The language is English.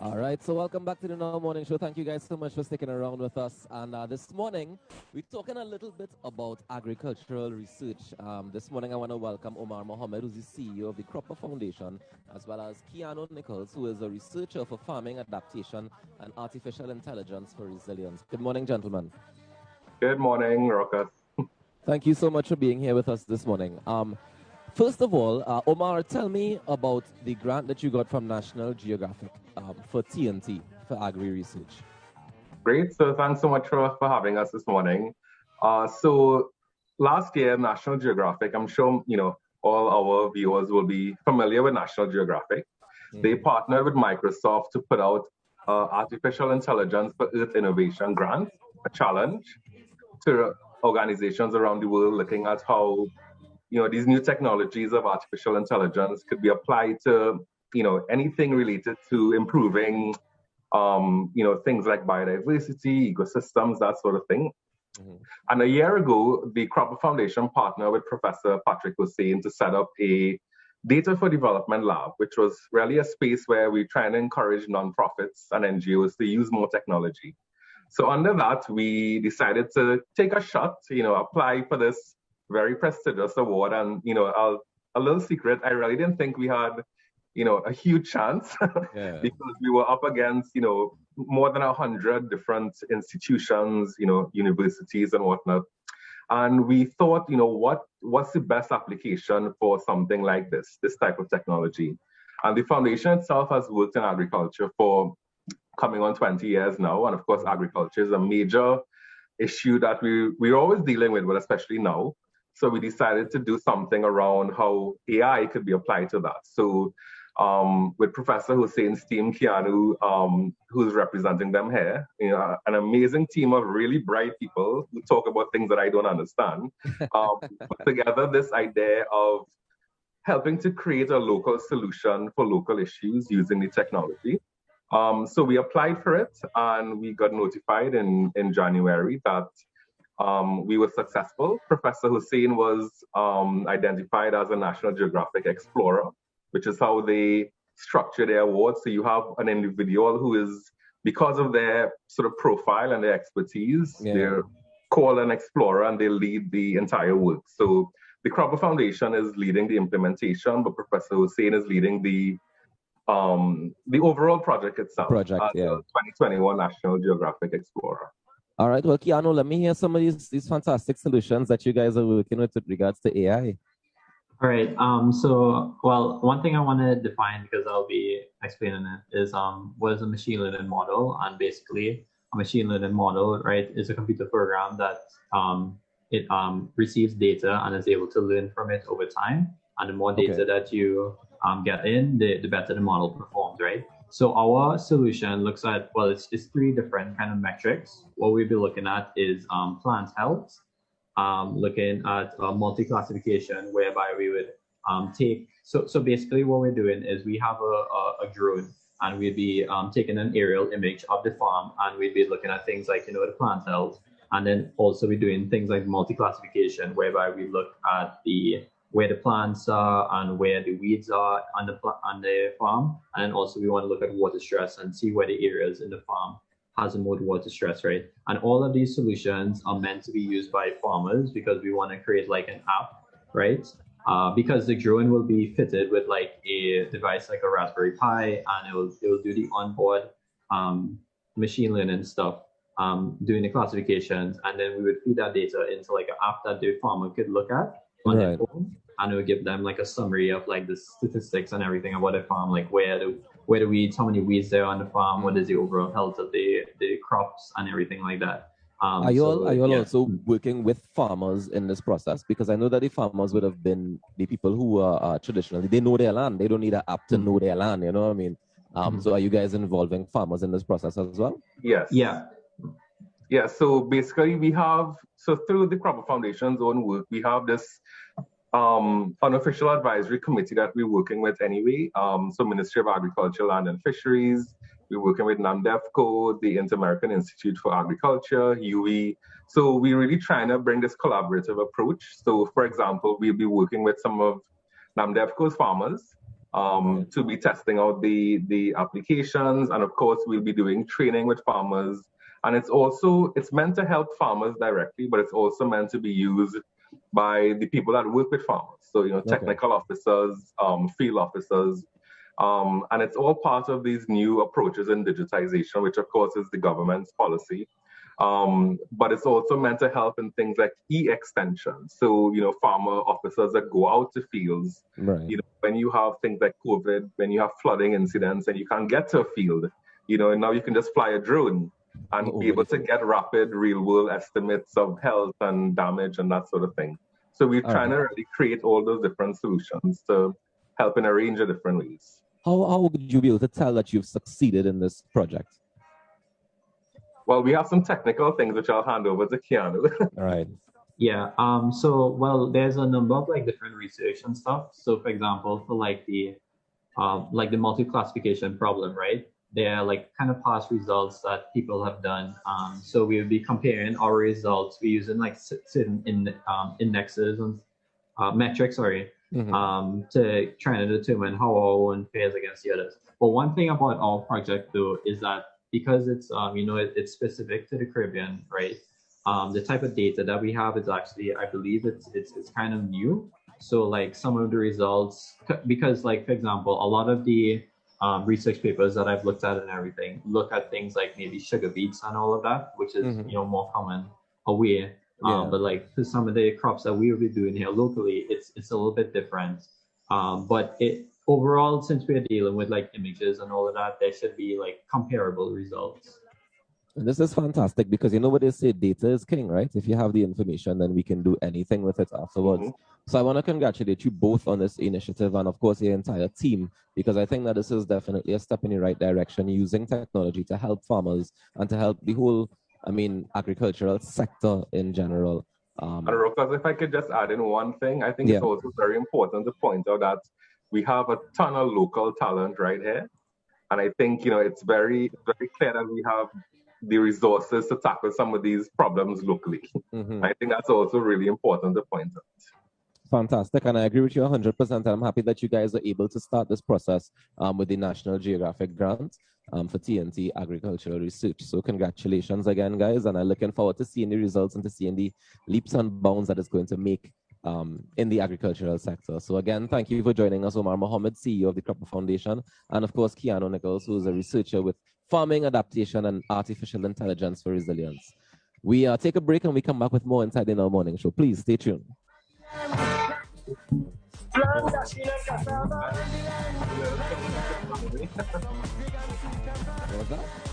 All right, so welcome back to the Now Morning Show. Thank you guys so much for sticking around with us. And this morning, we're talking a little bit about agricultural research. This morning, I want to welcome Omar Mohammed, who's the CEO of the Cropper Foundation, as well as Keanu Nichols, who is a researcher for farming adaptation and artificial intelligence for resilience. Good morning, gentlemen. Good morning, Rocket. Thank you so much for being here with us this morning. First of all, Omar, tell me about the grant that you got from National Geographic for TNT, for Agri research. Great. So thanks so much for having us this morning. So last year, National Geographic, I'm sure, all our viewers will be familiar with National Geographic. They partnered with Microsoft to put out Artificial Intelligence for Earth Innovation grant, a challenge to organizations around the world looking at how these new technologies of artificial intelligence could be applied to anything related to improving things like biodiversity, ecosystems, that sort of thing. And a year ago, the Cropper Foundation partnered with Professor Patrick Hussein to set up a Data for Development Lab, which was really a space where we try and encourage nonprofits and NGOs to use more technology. So under that, we decided to take a shot, apply for this very prestigious award. And, a little secret, I really didn't think we had, a huge chance because we were up against, more than 100 different institutions, universities and whatnot. And we thought, what's the best application for something like this type of technology? And the foundation itself has worked in agriculture for coming on 20 years now. And of course, agriculture is a major issue that we're always dealing with, but especially now. So we decided to do something around how AI could be applied to that. So with Professor Hussein's team, Keanu, who's representing them here, an amazing team of really bright people who talk about things that I don't understand, put together this idea of helping to create a local solution for local issues using the technology. So we applied for it and we got notified in January that we were successful. Professor Hussein was identified as a National Geographic Explorer, which is how they structure their awards. So you have an individual who is, because of their sort of profile and their expertise, they're called an explorer and they lead the entire work. So the Cropper Foundation is leading the implementation, but Professor Hussein is leading the overall project itself. The 2021 National Geographic Explorer. All right. Well, Keanu, let me hear some of these fantastic solutions that you guys are working with regards to AI. All right. One thing I want to define, because I'll be explaining it, is what is a machine learning model. And basically, a machine learning model, right, is a computer program that it receives data and is able to learn from it over time. And the more data that you get in, the better the model performs, right? So our solution looks at, it's three different kind of metrics. What we'll be looking at is plant health, looking at multi-classification, whereby we would take, so basically what we're doing is we have a drone and we'd be taking an aerial image of the farm and we'd be looking at things like, the plant health. And then also we're doing things like multi-classification, whereby we look at where the plants are and where the weeds are on the farm. And also we want to look at water stress and see where the areas in the farm has the most water stress, right? And all of these solutions are meant to be used by farmers because we want to create like an app, right? Because the drone will be fitted with like a device like a Raspberry Pi, and it will do the onboard machine learning stuff, doing the classifications, and then we would feed that data into like an app that the farmer could look at on their phone, and it would give them like a summary of like the statistics and everything about the farm, like where the weeds, how many weeds there are on the farm, what is the overall health of the crops and everything like that. Are you all also working with farmers in this process? Because I know that the farmers would have been the people who are traditionally, they know their land. They don't need an app to know their land, you know what I mean? So are you guys involving farmers in this process as well? Yes. Yeah, so basically through the Cropper Foundation's own work, we have this unofficial advisory committee that we're working with anyway. So Ministry of Agriculture, Land and Fisheries, we're working with NAMDEFCO, the Inter-American Institute for Agriculture, UE. So we're really trying to bring this collaborative approach. So for example, we'll be working with some of NAMDEFCO's farmers to be testing out the applications. And of course, we'll be doing training with farmers. And it's meant to help farmers directly, but it's also meant to be used by the people that work with farmers. So, technical officers, field officers, and it's all part of these new approaches in digitization, which of course is the government's policy. But it's also meant to help in things like e-extension. So, farmer officers that go out to fields, right. When you have things like COVID, when you have flooding incidents and you can't get to a field, now you can just fly a drone and be able to get rapid real world estimates of health and damage and that sort of thing. So we're trying to really create all those different solutions to help in a range of different ways. How would you be able to tell that you've succeeded in this project? Well, we have some technical things which I'll hand over to Keanu. All right. Yeah. There's a number of different research and stuff. So, for example, for the multi-classification problem, right? There are kind of past results that people have done. So we would be comparing our results. We're using certain indexes and metrics, to try to determine how our own fares against the others. But one thing about our project though is that because it's it's specific to the Caribbean, right? The type of data that we have is actually, I believe it's kind of new. So some of the results, because for example, a lot of the research papers that I've looked at and everything look at things like maybe sugar beets and all of that, which is more common away. But for some of the crops that we will be doing here locally, it's a little bit different. But overall, since we're dealing with images and all of that, there should be comparable results. And this is fantastic because what they say, data is king, right? If you have the information, then we can do anything with it afterwards. So I want to congratulate you both on this initiative and of course your entire team, because I think that this is definitely a step in the right direction, using technology to help farmers and to help the whole, agricultural sector in general. And Rokas, if I could just add in one thing, I think it's also very important to point out that we have a ton of local talent right here. And I think, it's very, very clear that we have the resources to tackle some of these problems locally. I think that's also really important to point out. Fantastic. And I agree with you 100%. And I'm happy that you guys are able to start this process with the National Geographic grant for TNT Agricultural Research. So congratulations again, guys. And I'm looking forward to seeing the results and to seeing the leaps and bounds that it's going to make in the agricultural sector. So again, thank you for joining us, Omar Mohammed, CEO of the Cropper Foundation, and of course, Keanu Nichols, who is a researcher with farming adaptation and artificial intelligence for resilience. We take a break and we come back with more Inside in Our Morning Show. Please stay tuned. What was that?